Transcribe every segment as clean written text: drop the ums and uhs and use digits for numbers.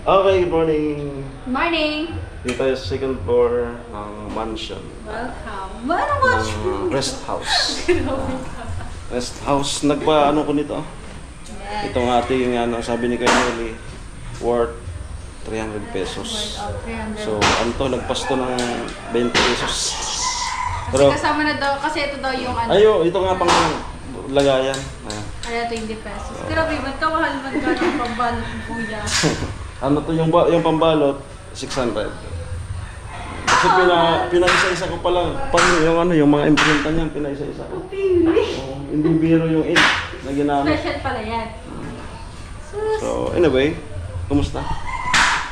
Okay, good morning. Morning! Dito tayo sa second floor ng mansion. Welcome! Anong watch mo? Rest house. Rest house. Nagpa-ano ko nito? Yes. Itong ating, sabi ni Kanyoli, worth 300 pesos. So, ano to, nagpasto ng 20 pesos. Kasi kasama na daw, kasi ito daw yung ano. Ayo, ito nga pang lagayan. Ayan. Kaya 20 pesos. Grabe, ba't kamahal man ka ng pambalot ng kuya? Ano to, yung pambalot, 600. Kasi pinaisa-isa ko pa lang. Yung mga imprinta niyan, pinaisa-isa ko. Hindi biro yung ink na ginamit. Special pala yan. So, anyway, kumusta?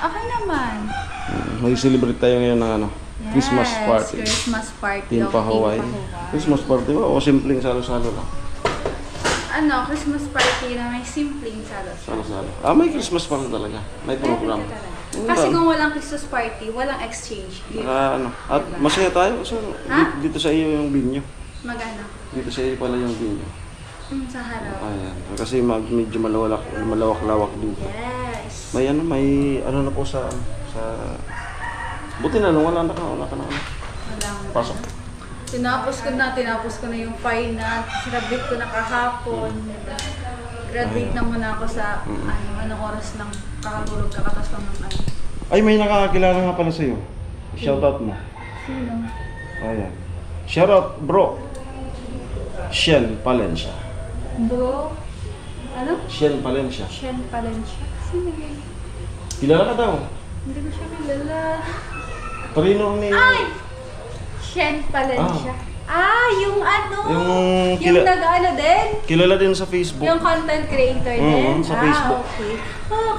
Okay naman. Mag-celebrate tayo ngayon ng Christmas party. Christmas party. Team pa Hawaii. Christmas party ba? O simpleng salo-salo lang? Christmas party na may simpleng salo-salo. Salo-salo. May Christmas party talaga. May program. Kasi kung walang Christmas party, walang exchange gift. At masaya tayo. So, dito sa iyo yung binyo. Mag-ano? Dito sa iyo pala yung binyo. Sa harap. Ayan. Kasi medyo malawak-lawak dito. Yes. May na po sa buti na lang, wala ka na. Walang. Pasok. Tinapos ko na yung final. Graduate ko na kahapon. Diba? Graduate na muna ako sa anong oras lang kakatulog, kakatas ko ng ano. Ay, may nakakakilala nga pala sa'yo. Shoutout mo. Sino? Ayan. Shoutout, bro. Shen Palencia. Bro? Ano? Shen Palencia. Shen Palencia. Sino yun? Kilala ka daw. Hindi ko siya kilala. Parino ni... Ay! Shen Palencia. Yung ano? Yung nag-ano din? Kilala din sa Facebook. Yung content creator din? Sa Facebook. Okay.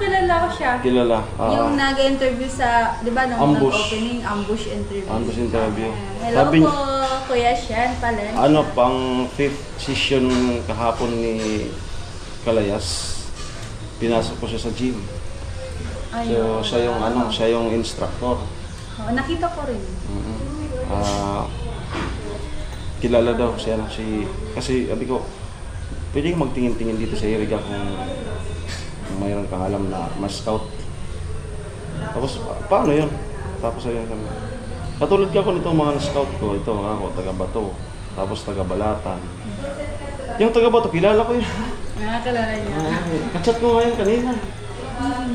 Kilala ko siya. Kilala. Yung nag-interview sa, di ba, nung Ambush. nag-opening, ambush interview. Ambush interview. Hello Sabi, po, Kuya Shen Palencia. pang 5th session kahapon ni Kalayas. Pinasok ko siya sa gym. So, siya yung instructor. Nakita ko rin. Kilala daw siya kasi sabi ko, pwede kang magtingin-tingin dito sa Iriga kung mayroon kang alam na mas scout. Tapos, paano yun? Tapos ayun kami. Katulad ka ko nito mga scout ko. Ito ako, taga-Bato. Tapos taga-Balatan. Yung taga-Bato, kilala ko yun. Kilala niya. Kachat ko ngayon kanina.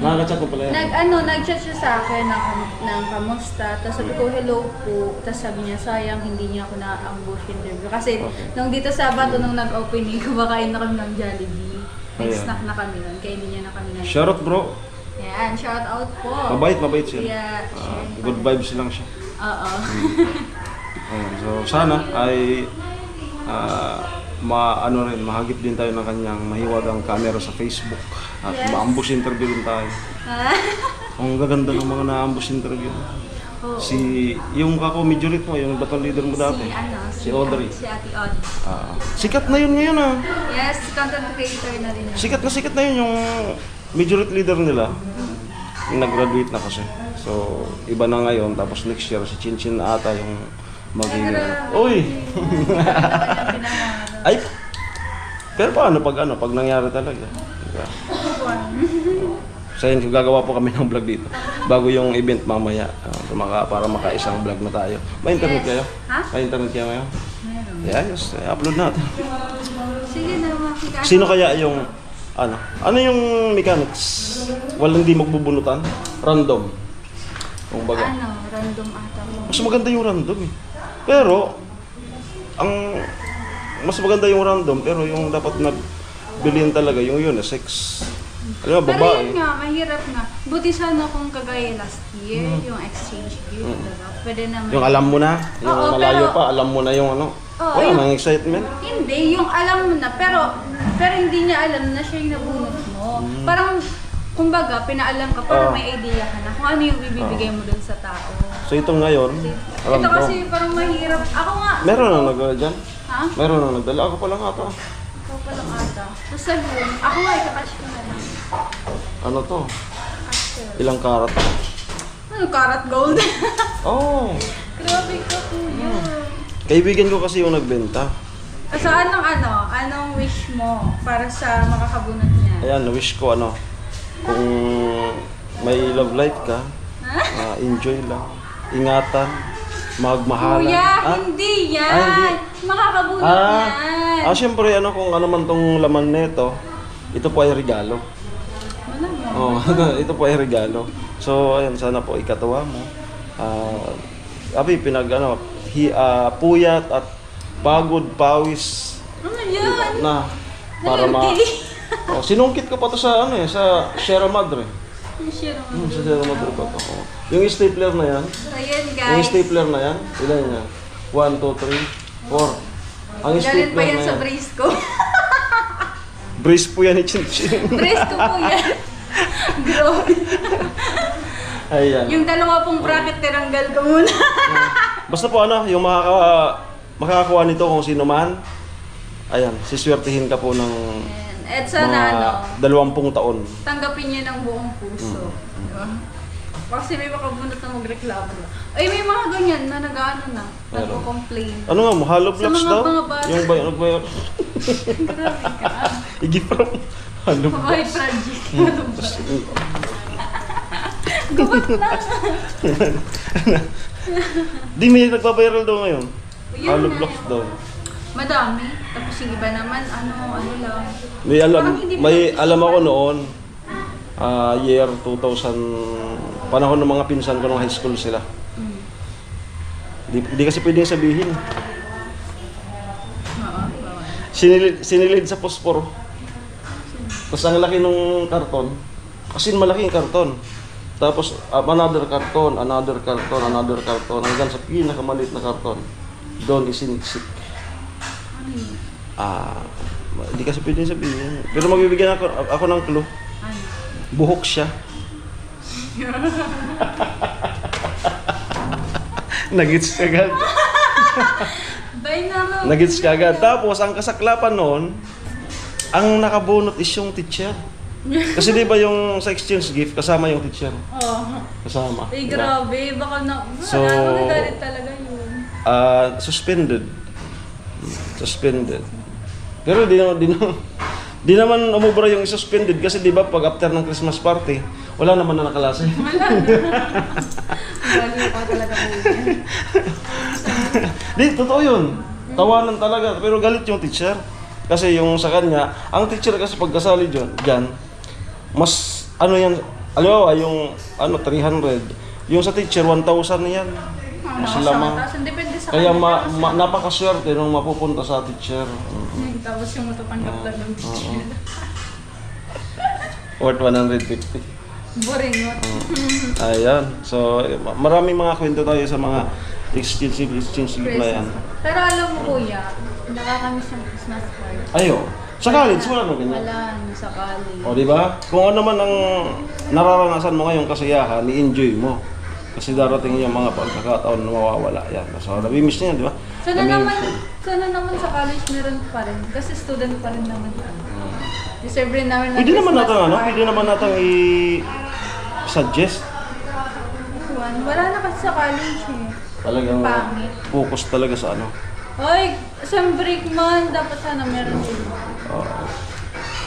Nakakachat ko pala yan. Nag-chat siya sa akin ng kamusta. Tapos sabi ko, hello po. Tapos sabi niya, sayang hindi niya ako na-ambush interview. Kasi nung dito sa Bato, nung nag-opening, kumakain na kami ng Jollibee. Nag-snack na kami nun. Kaya hindi niya na kami na. Shoutout bro. Yan, shout out po. Mabait siya. Yeah, Good vibes lang siya. Oo. So sana ay mahagip din tayo ng kanyang mahiwagang camera sa Facebook at ma-ambush interview din tayo. Ang gaganda ng mga na-ambush interview. Yung kako-majorit mo, yung battle leader mo dati. Si Audrey. Si Ate Audrey. Sikat na yun ngayon Yes, content creator na rin. Sikat na yun yung majority leader nila. Yung nag-graduate na kasi. So, iba na ngayon. Tapos next year, si Chinchin na ata yung magiging... Uy! Ay! Pero paano pag nangyari talaga? Diba? So yun, gagawa po kami ng vlog dito. Bago yung event mamaya. Para maka-isang vlog na tayo. May internet kayo? May internet kayo ngayon? Meron. Yeah, just upload natin. Sige na, makikita. Sino kaya yung... Ano yung mechanics? Walang di magbubunutan? Random. Kung baga. Random ata mo. Mas maganda yung random eh. Pero, mas maganda yung random, pero yung dapat nagbilihan talaga, yung unisex. Alam mo, Pero babae. yun nga, mahirap nga. Buti sana kung kagaya last year, yung exchange gift, diba? Pwede naman. Yung alam mo na, yung malayo pa, alam mo na yung wala nang excitement. Hindi, yung alam mo na, pero hindi niya alam na siya yung nabunot mo. Parang, kumbaga, pinaalam ka, para may idea ka na kung ano yung ibibigay mo dun sa tao. So ito ngayon, alam Ito ko. kasi parang mahirap. Ako nga. Meron na nagdala dyan? Ha? Meron na nagdala. Ako pa lang ata. Ikaw pa lang ata. Tapos sabihin, ako nga, ikakash ko na lang. Ano to? After. Ilang karat? Ano, karat gold? Grabe ka kuya. Kaibigan ko kasi yung nagbenta. So, anong wish mo para sa makakabunot niya? Ayan, wish ko kung may love life ka, enjoy lang. Ingatan, magmahalan. Kuya, Ah? hindi yan. hindi. Makakabunot yan. Siyempre, kung ano man tong laman nito, ito po ay regalo. Wala mo. Oh, ito po ay regalo. So, ayun, sana po ikatawa mo. Abi, puyat at pagod, pawis Ano yan? na para Nalungki. sinungkit ko pa to sa sa Sierra Madre. Ang share mo. Sa Sierra Madre pa to. Oh. Yung stapler na yan, So, ayan yung guys. stapler na yan, ilan yan? 1, 2, 3, 4. Ang Galing stapler pa yan na sa yan. brace ko. Brace po yan ni Chin Chin. Brace ko po yan. Grabe. Ayan. Yung dalawa pong bracket, tiranggal ko muna. Basta po yung makakakuha nito kung sino man, ayan, siswertihin ka po ng At sana mga 20 taon. tanggapin niyo ng buong puso. Diba? Kasi may makabunot na magreklamo. Ay, may mga ganyan na nag-ano na, nagko-complain. Ano nga mo, hollow Sa blocks mga daw? bata. Yung nagbayar. Grabe ka. Igi from hollow Ay, blocks. project. Gubot lang. Di may nagbabiral daw ngayon. Yun Hollow na. blocks daw. Madami. Tapos yung iba naman, ano lang. Parang hindi may mo- alam ako noon, year 2000, panahon ng mga pinsan ko nung high school sila. Di kasi pwedeng sabihin. Oo. Sinilid sa posporo. Tapos ang laki nung karton. Kasi malaki yung karton. Tapos another karton, another karton, another karton. Hanggang sa pinakamaliit na karton. Doon isiniksik. Ano yun? Hindi kasi pwedeng sabihin. Pero magbibigyan ako ng clue. Ano? Buhok siya. Nagits ka agad. Bay naman. Nagits ka agad. Tapos ang kasaklapan noon, ang nakabunot is yung teacher. Kasi di ba yung sa exchange gift, kasama yung teacher. Oo. Kasama. Ay, Diba? grabe. Baka na... So, Magagalit talaga yun. Suspended. Suspended. Pero di naman umubra yung suspended kasi di ba pag after ng Christmas party, wala naman na nakalase. Wala na. Baliw ka talaga po yun. Di, totoo yun. Tawanan talaga. Pero galit yung teacher. Kasi yung sa kanya, ang teacher kasi pagkasali dyan, mas, yan, yung, 300. Yung sa teacher, 1,000 yan. Mas lamang. Depende sa Kaya kanya. napakaswerte nung mapupunta sa teacher. Tapos yung matatanggap lang ng teacher. Worth 150. Boring mo. Ayan. So, maraming mga kwento tayo sa mga exchange gift na yan. Pero alam mo kuya, nakakamiss yung Christmas party. Ayo. Sa college, wala nang ganyan. Wala, sa college. O, di ba? Kung ano man ang nararanasan mo ngayong kasiyahan, i-enjoy mo. Kasi darating yung mga pagkakataon na mawawala yan. So, nabimiss niya, di ba? Sana naman sa college meron pa rin. Kasi student pa rin naman. Deserve rin namin ng Pwede naman Christmas natin, party. pwede naman natin i-suggest. Wala na kasi sa college eh. Talagang Pangit. focus talaga sa ano. Oy, isang break man, dapat sana meron din.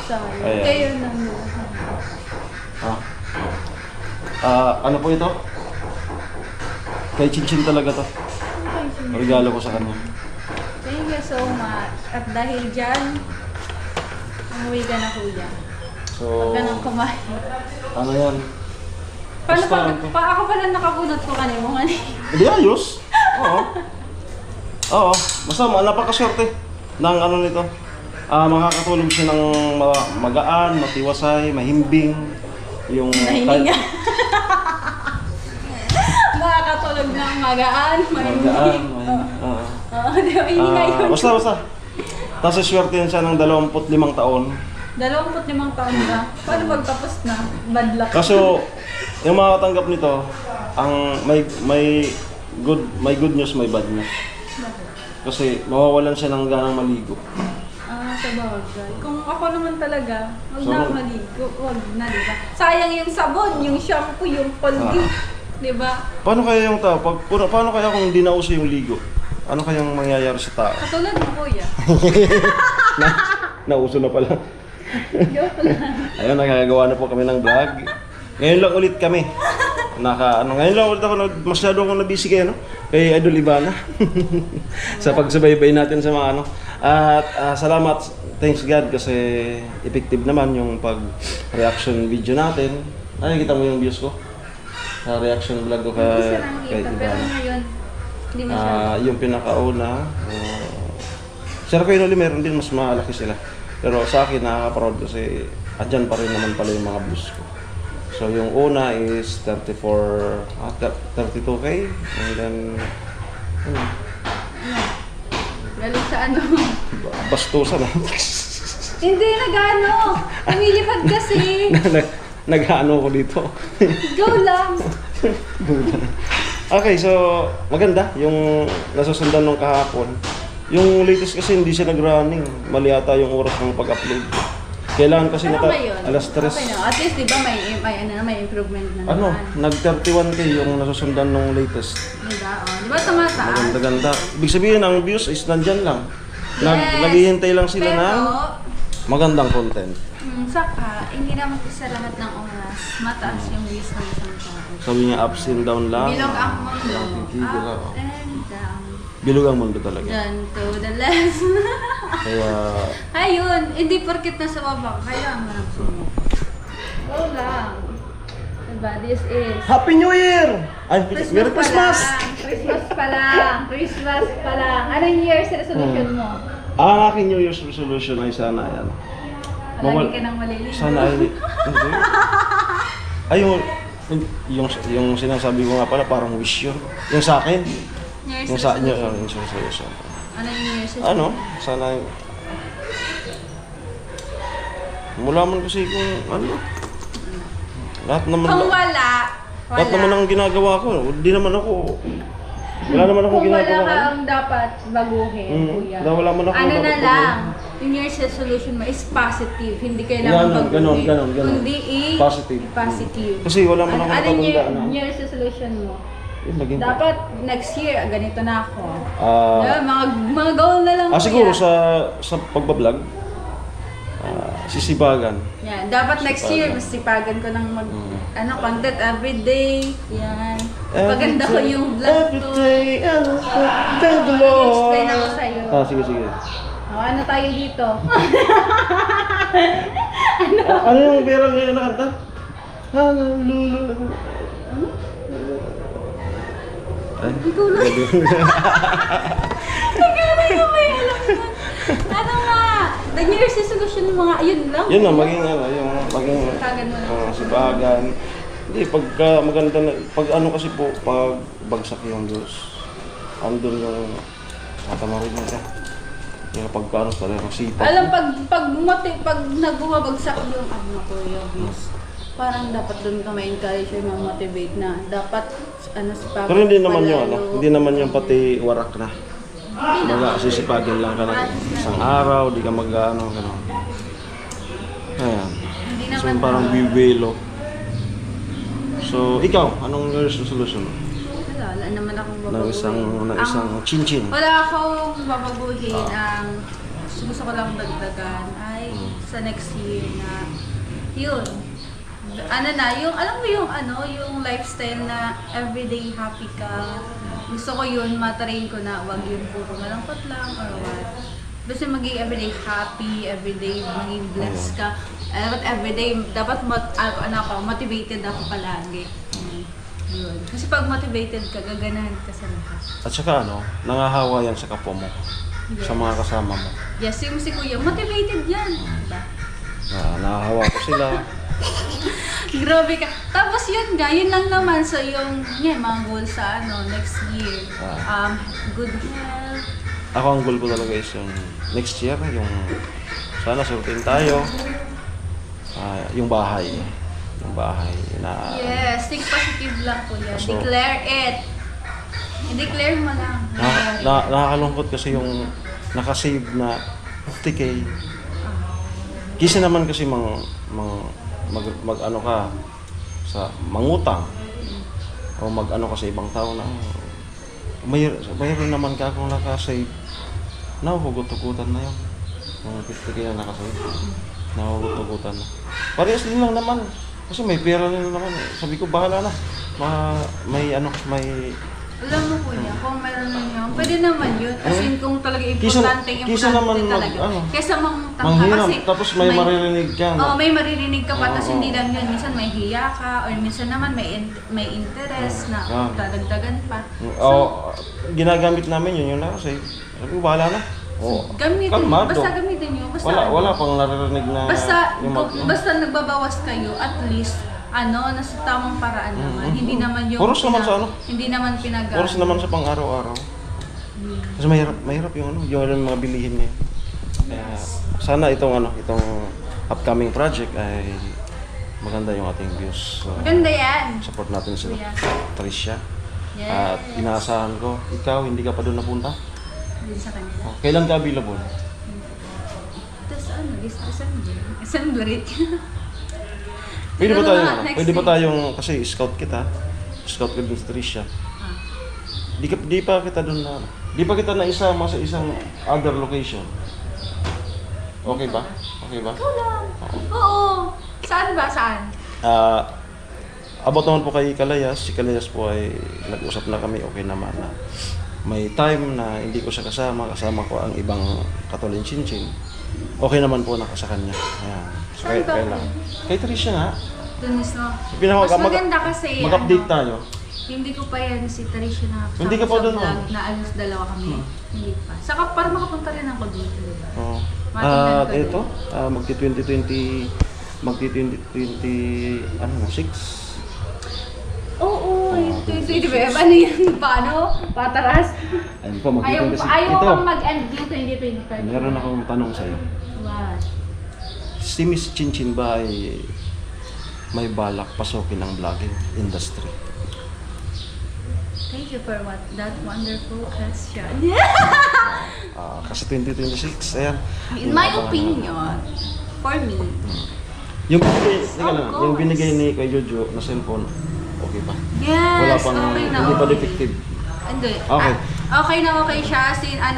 Sa Ayan. kayo na. Ano po ito? Kay Chinchin talaga to. Regalo ko sa kanya. Thank you so much. At dahil dyan, umuwi ka na kuya. So, Huwag ka nang kumain. ano yan? Paano Basta- ako pala nakabunot ko kanina mo kanina? Hindi, ayos. Oo. Oo. Basta napakaswerte ng ano nito. Makakatulog siya ng magaan, matiwasay, mahimbing. Yung Nahininga. Makakatulog ng magaan, magaan. mahimbing. Oo. Di ba? Hininga yun. Basta. Tapos swerte yan siya ng 25 taon. 25 taon na. Paano pagtapos na? Bad luck. Kaso, yung makakatanggap nito, ang may good news, may bad news. Kasi mawawalan siya ng ganang maligo. Sa bagay. Kung ako naman talaga, huwag So, na maligo. Huwag na, di ba? Sayang yung sabon, yung shampoo, yung Colgate. Di ba? Paano kaya yung tao? Paano kaya kung hindi na uso yung ligo? Ano kayang mangyayari sa tao? Katulad mo, kuya. Nauso na pala. Joke lang. Ayun, nagagawa na po kami ng vlog. Ngayon lang ulit kami. Ngayon lang ulit ako, masyado akong nabisi kay, kay Idol Ivana. Sa pagsubaybay natin sa mga At salamat, thanks God kasi effective naman yung pag-reaction video natin. Nakikita mo yung views ko? Sa reaction vlog ko Hindi kay siya nakikita, pero Ivana. ngayon, hindi masyado. Yung pinakauna, Sir Kainoli meron din, mas malaki sila. Pero sa akin nakaka-proud kasi andyan pa rin naman pala yung mga views ko. So yung una is 32K and then Galing sa ano? bastusan na. Hindi, nag-ano. Lumilipad kasi. Nag-ano ko dito. Go lang. Okay, so maganda yung nasusundan nung kahapon. Yung latest kasi hindi siya nag-running. Mali ata yung oras ng pag-upload. Kailangan kasi Ano ba yun? alas 3. Okay na. At least, di ba, may improvement na Ano, naman. nag-31K yung nasusundan nung latest. Diba? Oh. Di ba tumataas? Maganda-ganda. Ibig sabihin, ang views is nandyan lang. Yes. Naghihintay lang sila Pero, ng magandang content. saka, hindi naman sa lahat ng oras, mataas yung views ng isang tao. Sabi niya, ups and down lang. Bilog ang mundo. Kikigil Up ako. and down. Bilog ang mundo talaga. Down to the left. Kaya, Ayun, hindi porkit nasa baba, kailangan mo ng sumo. Go lang. Diba, this is... Happy New Year! Ay, Merry Christmas! Christmas pa lang! Christmas pa lang! Anong year's resolution mo? Ang aking New Year's resolution ay sana yan. Lagi ka nang maliligo. Sana ay... Hindi. Ay, yung sinasabi ko nga pala, parang wish yun. Yung sa akin. Year's Yung sa inyo, resolution. yung resolution. Ano yung year's resolution? Ano? Sana... Mula man kasi kung ano... Lahat naman... Kung wala, Lahat naman ang ginagawa ko. Hindi naman ako... Wala naman akong Kung wala ginagawa. kang dapat baguhin, kuya. Wala man ako Ano na dapat lang, yung year's resolution mo is positive. Hindi kailangan Ganon, baguhin. ganon. Kundi Positive. positive. Kasi wala man ako Ano yung nakatanda. year's resolution mo? Yung maging... Dapat next year, ganito na ako. Ah, Diba? Mga goal na lang. siguro kuya. sa pagbablog, sisibagan. Yan. Dapat next year, mas sipagan ko ng content everyday. Yan. Paganda ko yung vlog ko. Everyday, thank the Lord. Explain ako sa'yo. Sige. Ano tayo dito? Ano yung pera ngayon na kanta? Hallelujah. Ay, Ikaw lang. Ano nga? The New Year's resolution ng mga, yun lang. yun na, maging Sipagan mo lang. sibagan. Hindi, pagka maganda na, pag ano kasi po, pag bagsak yung Diyos, andun yung matamarin nila. Yung pagka ano talaga, sipag. Alam, pag nagbumabagsak yung ano ko, yung views, parang dapat doon ka ma-encourage or ma-motivate na dapat sipagan. Pero hindi naman palalo. yung hindi naman yung pati warak na. Mga sisipagin lang ka na isang araw, di ka mag-ano, gano'n. Ayan. Hindi So naman parang biwelo. So, ikaw, anong New Year's resolution? wala naman akong Na babaguhin. isang chin-chin. Wala akong babaguhin. Ang gusto ko lang dagdagan ay sa next year na yun. Ano na, yung alam mo yung lifestyle na everyday happy ka. Gusto ko yun, matrain ko na wag yung puro malangkot lang or what. Basta maging everyday happy, everyday maging blessed ka. Dapat everyday, dapat motivated ako palagi. Yun. Kasi pag motivated ka, gaganahan ka sa lahat. At saka nangahawa yan sa kapwa mo. Sa mga kasama mo. Yes, yung si Kuya, motivated yan. Diba? Nahahawa ko sila. Grabe ka. Tapos yun lang naman. So yung mga goals sa next year. Good health. Ako ang goal ko talaga is yung next year, yung sana surtin tayo. Yung bahay. Yung bahay na... Yes, think positive lang Kuya. So, Declare it. I-declare mo lang. Nakakalungkot kasi yung nakasave na 50K. Kisa naman kasi mag ano ka sa mangutang o mag ano ka sa ibang tao na mayroon naman ka kung nakasave. Nahuhugot-hugutan na yun. Mga 50K na nakasave. Nahuhugot-hugutan na. Parehas din lang naman. Kasi may pera na naman eh. Sabi ko, bahala na. May Alam mo kuya, kung meron na yun, pwede naman yun. Kasi kung talaga kisa naman importante talaga. Kesa tangka manghiram, kasi tapos may maririnig ka. Oo, may maririnig ka pa, tapos Oo. hindi lang yun. Minsan may hiya ka, or minsan naman may interest na dadagdagan pa. Ginagamit namin yun na kasi. Sabi ko, bahala na. Kalmado. Basta gamitin nyo. Basta, Wala pang naririnig na basta nagbabawas kayo, at least, nasa tamang paraan naman. Hindi naman yung... Oras naman sa Hindi naman pinag- Oras naman sa pang-araw-araw. Kasi mahirap yung yung mga bilihin niya. Kaya sana itong upcoming project ay maganda yung ating views. Maganda yan. Support natin sila. Yeah. Tricia. Yes. At inaasahan ko, ikaw hindi ka pa doon napunta? Din sa kanila. Kailan ka available? Tapos December. Pwede ba Siguro tayong, next pwede ba week. tayong, kasi scout kita doon sa Tricia. Di pa kita doon di pa kita naisama sa isang other location. Okay ba? Ikaw lang. Oo. Saan ba? Saan? About naman po kay Kalayas, si Kalayas po ay nag-usap na kami, okay naman na may time na hindi ko siya kasama ko ang ibang katulad Chinchin. Okay naman po na sa kanya. Ayan. So, Saan ba? Kay Tricia nga. Doon mismo. Mas maganda kasi, mag-update tayo. hindi ko pa yan si Tarisha na Hindi ka pa doon, vlog na alos dalawa kami. Hindi pa. Saka para makapunta rin ako dito, diba? Oo. Matingnan ko Ito, din. magti-2020, 6. Oo, yung 2025. Ano yan? Paano? Pataras? Ayun po, Ayaw magti-2026. pang mag-end yung 2025. Meron akong tanong sa'yo. What? Si Miss Chinchin ba ay may balak pasukin ang vlogging industry? Thank you for that wonderful question. Kasi 2026, ayan. In my opinion, for me, Yung binigay, Yes, teka lang, of yung course. binigay ni kay Jojo na cellphone, okay pa? yes, Okay na, hindi pa defective. Hindi. Okay. Okay na okay siya.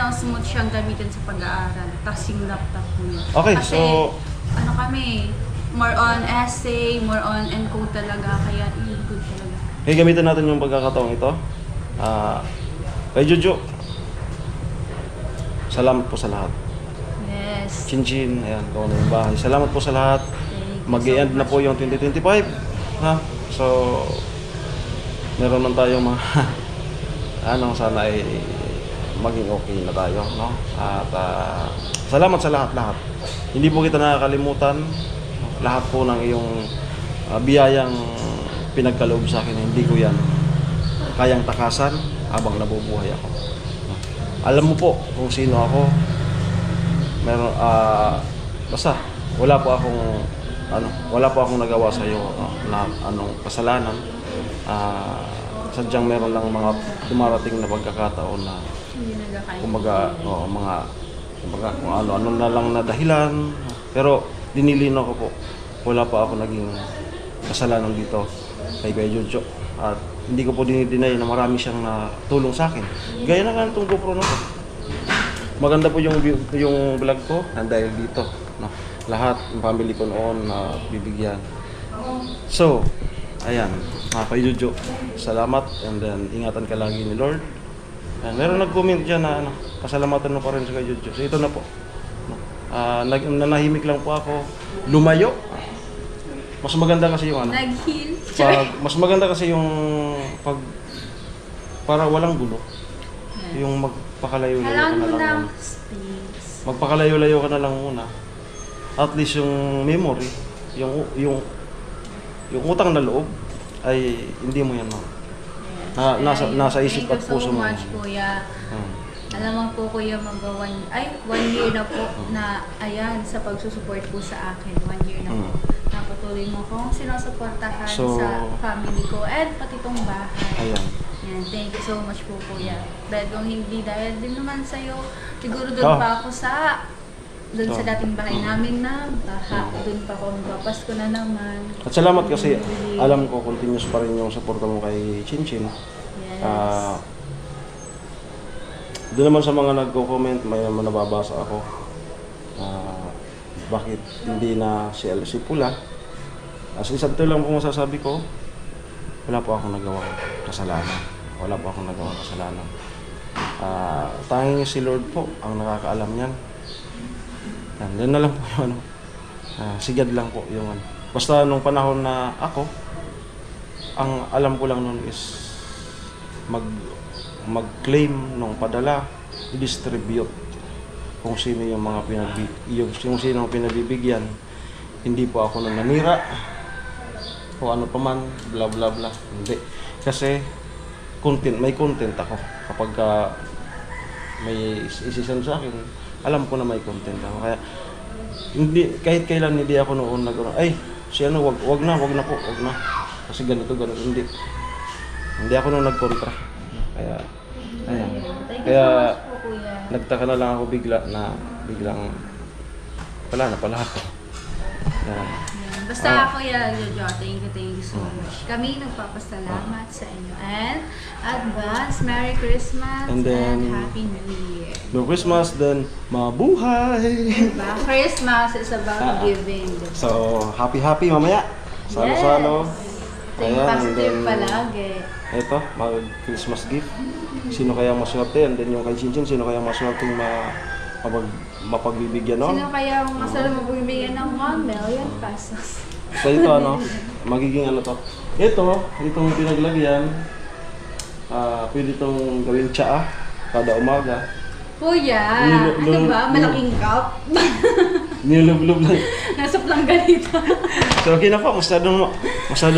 Smooth siyang gamitin sa pag-aaral. Tapos yung laptop ko niya. Okay, Kasi, so- kami, more on essay, more on encode talaga. Kaya, good talaga. Okay, gamitin natin yung pagkakataong ito. Kay Jojo, salamat po sa lahat. Yes. Chinchin, ayan, kung ano yung bahay. Salamat po sa lahat. Thank you Mag-i-end so na much. po yung 2025. Ha? So, meron man tayong mga sana ay maging okay na tayo, no? At salamat sa lahat. Hindi po kita nakakalimutan. Lahat po ng iyong biyayang pinagkaloob sa akin, hindi ko yan kayang takasan habang nabubuhay ako. Alam mo po kung sino ako. Meron basta wala po akong nagawa sa iyo na kasalanan. Sadyang meron lang mga dumarating na pagkakataon na Hindi nagkakain. kumbaga kung ano na lang na dahilan, pero dinilino ko po wala pa ako naging kasalanan dito kay Jojo, at hindi ko po dinideny na marami siyang natulong sa akin. Gaya na nga itong GoPro na to. Maganda po yung vlog ko dahil dito, no? Lahat ng family ko noon na bibigyan. So, ayan, kay Jojo, salamat, and then ingatan ka lagi ni Lord. And meron nag-comment dyan na pasalamatan mo pa rin sa kay Jojo. So ito na po. Nanahimik lang po ako. Lumayo. Mas maganda kasi yung Nag-heal. mas maganda kasi yung para walang gulo. Yung magpakalayo-layo ka Kailangan na mo lang. ng space. Magpakalayo-layo ka na lang muna. At least yung memory, yung utang na loob ay hindi mo yan nasa isip at puso mo. Thank you so much, Kuya. Alam mo po, Kuya, 1 year na po na, ayan, sa pagsusupport po sa akin. 1 year na po. Napatuloy mo kong sinusuportahan So, sa family ko and pati tong bahay. Ayan. Yan, thank you so much po, Kuya. Dahil kung hindi dahil din naman sa'yo, siguro doon Oh. pa ako sa dating bahay namin na baha. Doon pa ako magpapasko na naman. At salamat kasi alam ko continuous pa rin yung suporta mo kay Chinchin. Yes. Doon naman sa mga nagko-comment, may nababasa ako. Bakit hindi na si Pula? As isang ito lang po masasabi ko, wala po akong nagawang kasalanan. Wala po akong nagawang kasalanan. Tanging si Lord po ang nakakaalam niyan. Yan na lang po yung ano. Sigad lang po yung ano. Basta nung panahon na ako, ang alam ko lang nun is mag-claim nung padala, i-distribute kung sino yung mga kung sino ang pinabibigyan. Hindi po ako nung nanira o ano pa man, bla bla bla. Hindi. Kasi may content ako. Kapag may isisend sa akin, alam ko na may content ako. Kaya hindi, kahit kailan hindi ako noon ay si ano, wag na po. Kasi ganito. Hindi ako nung nagkontra. Kaya ayan. Thank you Kaya so much po, Kuya. nagtaka na lang ako biglang wala na pala ako. Yan. Basta Kuya Jojo, thank you so much. Kami nagpapasalamat sa inyo. And advance Merry Christmas And then, and Happy New Year. Merry Christmas, then mabuhay! Diba? Christmas is about giving. Diba? So, happy mamaya. Salo-salo. Think Ayan, and positive then, palagi. ito, mag-Christmas gift. Sino kaya maswerte? And then yung kay Chinchin, sino kaya maswerte mapagbibigyan nun? Sino kaya ang masarap magbibigyan ng 1 million pesos? So ito ano, magiging ano to. Itong pinaglagyan, pwede itong gawing tsaa kada umaga. Kuya, ano ba? Malaking cup? Nilulublob lang. Nasap lang ganito. So okay na po, masyado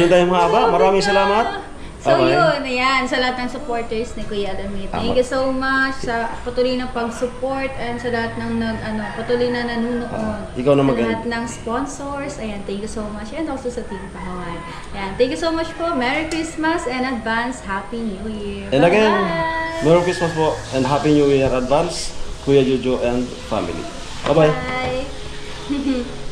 tayong mahaba. Maraming salamat. So Bye-bye. yun, ayan, sa lahat ng supporters ni Kuya Lamit. Thank you so much sa patuloy na pag-support and sa lahat ng patuloy na nanonood. Ikaw na Sa mag-end. lahat ng sponsors, ayan, thank you so much. And also sa Team Pahawan. Ayan, thank you so much po. Merry Christmas and advance Happy New Year. And again, Bye-bye! Merry Christmas po and Happy New Year advance, Kuya Jojo and family. Bye-bye. Bye!